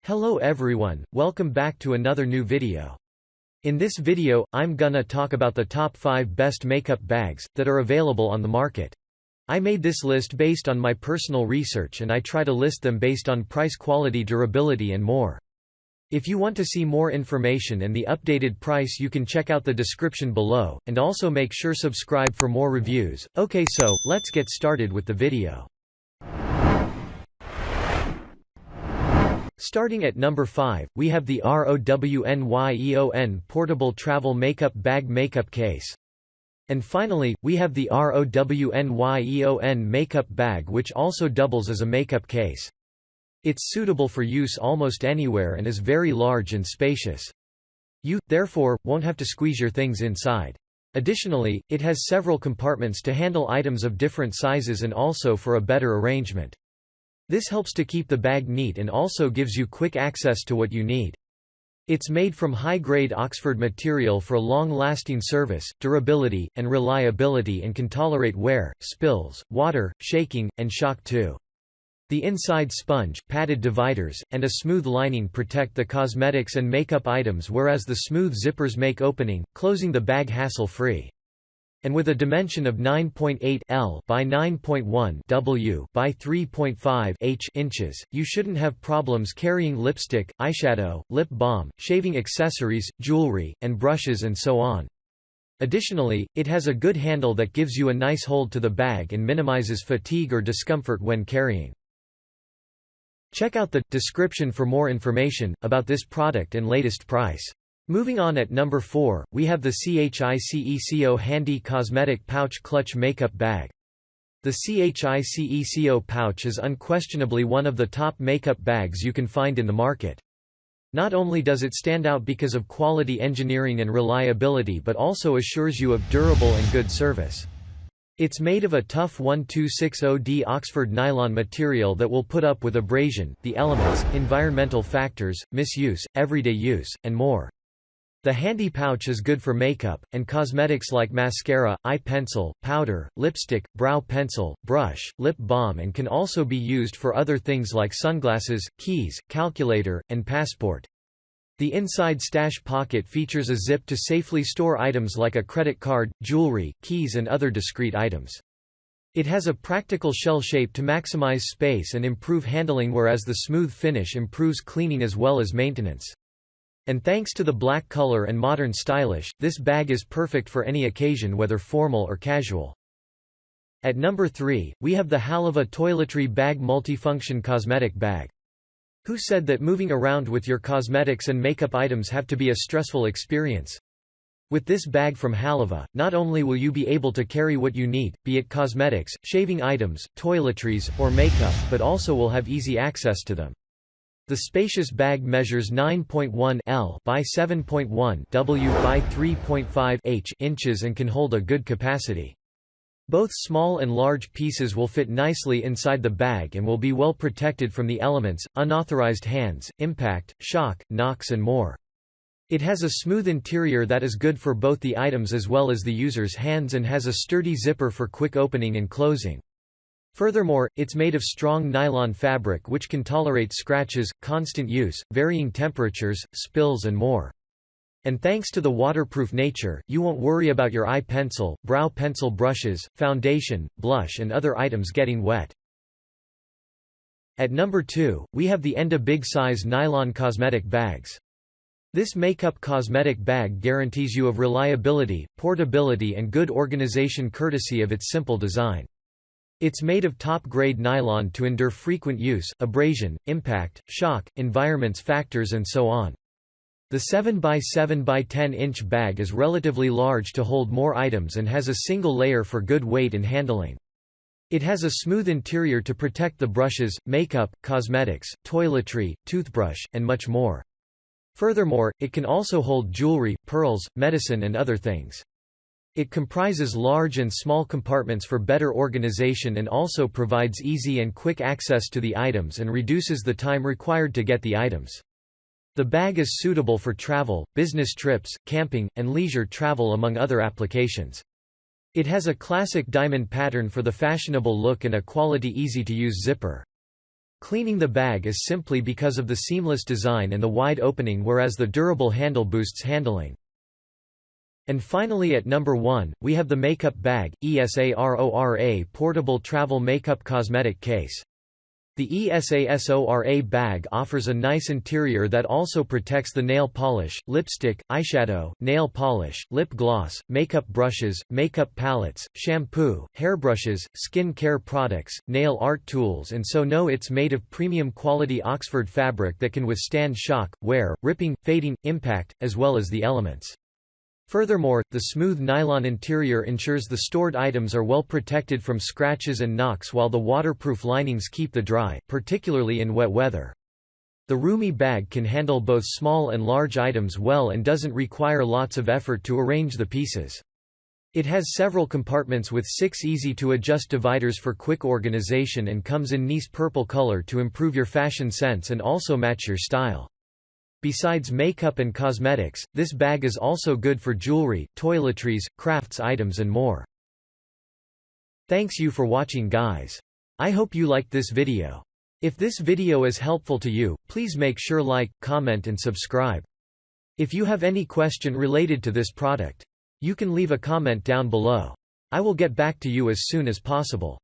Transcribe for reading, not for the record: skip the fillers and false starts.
Hello everyone, welcome back to another new video. In this video, I'm gonna talk about the top 5 best makeup bags that are available on the market. I made this list based on my personal research and I try to list them based on price, quality, durability and more. If you want to see more information and the updated price, you can check out the description below, and also make sure subscribe for more reviews. Okay, so let's get started with the video. Starting at number 5, we have the Rownyeo Portable Travel Makeup Bag Makeup Case. And finally, we have the Rownyeo Makeup Bag, which also doubles as a makeup case. It's suitable for use almost anywhere and is very large and spacious. You, therefore, won't have to squeeze your things inside. Additionally, it has several compartments to handle items of different sizes and also for a better arrangement. This helps to keep the bag neat and also gives you quick access to what you need. It's made from high-grade Oxford material for long-lasting service, durability, and reliability, and can tolerate wear, spills, water, shaking, and shock too. The inside sponge, padded dividers, and a smooth lining protect the cosmetics and makeup items, whereas the smooth zippers make opening, closing the bag hassle-free. And with a dimension of 9.8 L by 9.1 W by 3.5 H inches, you shouldn't have problems carrying lipstick, eyeshadow, lip balm, shaving accessories, jewelry, and brushes and so on. Additionally, it has a good handle that gives you a nice hold to the bag and minimizes fatigue or discomfort when carrying. Check out the description for more information about this product and latest price. Moving on, at number 4, we have the Chiceco Handy Cosmetic Pouch Clutch Makeup Bag. The Chiceco pouch is unquestionably one of the top makeup bags you can find in the market. Not only does it stand out because of quality engineering and reliability, but also assures you of durable and good service. It's made of a tough 1260D Oxford nylon material that will put up with abrasion, the elements, environmental factors, misuse, everyday use, and more. The handy pouch is good for makeup, and cosmetics like mascara, eye pencil, powder, lipstick, brow pencil, brush, lip balm, and can also be used for other things like sunglasses, keys, calculator, and passport. The inside stash pocket features a zip to safely store items like a credit card, jewelry, keys and other discreet items. It has a practical shell shape to maximize space and improve handling, whereas the smooth finish improves cleaning as well as maintenance. And thanks to the black color and modern stylish, this bag is perfect for any occasion, whether formal or casual. At number 3, we have the HaloVa Toiletry Bag Multifunction Cosmetic Bag. Who said that moving around with your cosmetics and makeup items have to be a stressful experience? With this bag from HaloVa, not only will you be able to carry what you need, be it cosmetics, shaving items, toiletries, or makeup, but also will have easy access to them. The spacious bag measures 9.1 L by 7.1 W by 3.5 H inches and can hold a good capacity. Both small and large pieces will fit nicely inside the bag and will be well protected from the elements, unauthorized hands, impact, shock, knocks and more. It has a smooth interior that is good for both the items as well as the user's hands, and has a sturdy zipper for quick opening and closing. Furthermore, it's made of strong nylon fabric which can tolerate scratches, constant use, varying temperatures, spills and more. And thanks to the waterproof nature, you won't worry about your eye pencil, brow pencil brushes, foundation, blush and other items getting wet. At number 2, we have the Enda Big Size Nylon Cosmetic Bags. This makeup cosmetic bag guarantees you of reliability, portability and good organization courtesy of its simple design. It's made of top-grade nylon to endure frequent use, abrasion, impact, shock, environments factors and so on. The 7x7 by 10-inch bag is relatively large to hold more items and has a single layer for good weight and handling. It has a smooth interior to protect the brushes, makeup, cosmetics, toiletry, toothbrush, and much more. Furthermore, it can also hold jewelry, pearls, medicine and other things. It comprises large and small compartments for better organization and also provides easy and quick access to the items and reduces the time required to get the items. The bag is suitable for travel, business trips, camping, and leisure travel among other applications. It has a classic diamond pattern for the fashionable look and a quality easy-to-use zipper. Cleaning the bag is simply because of the seamless design and the wide opening, whereas the durable handle boosts handling. And finally at number 1, we have the Makeup Bag, Esarora Portable Travel Makeup Cosmetic Case. The Esarora bag offers a nice interior that also protects the nail polish, lipstick, eyeshadow, nail polish, lip gloss, makeup brushes, makeup palettes, shampoo, hairbrushes, skin care products, nail art tools, and so no, it's made of premium quality Oxford fabric that can withstand shock, wear, ripping, fading, impact, as well as the elements. Furthermore, the smooth nylon interior ensures the stored items are well protected from scratches and knocks, while the waterproof linings keep them dry, particularly in wet weather. The roomy bag can handle both small and large items well and doesn't require lots of effort to arrange the pieces. It has several compartments with 6 easy-to-adjust dividers for quick organization and comes in nice purple color to improve your fashion sense and also match your style. Besides makeup and cosmetics, this bag is also good for jewelry, toiletries, crafts items and more. Thanks you for watching guys. I hope you liked this video. If this video is helpful to you, please make sure like, comment and subscribe. If you have any question related to this product, you can leave a comment down below. I will get back to you as soon as possible.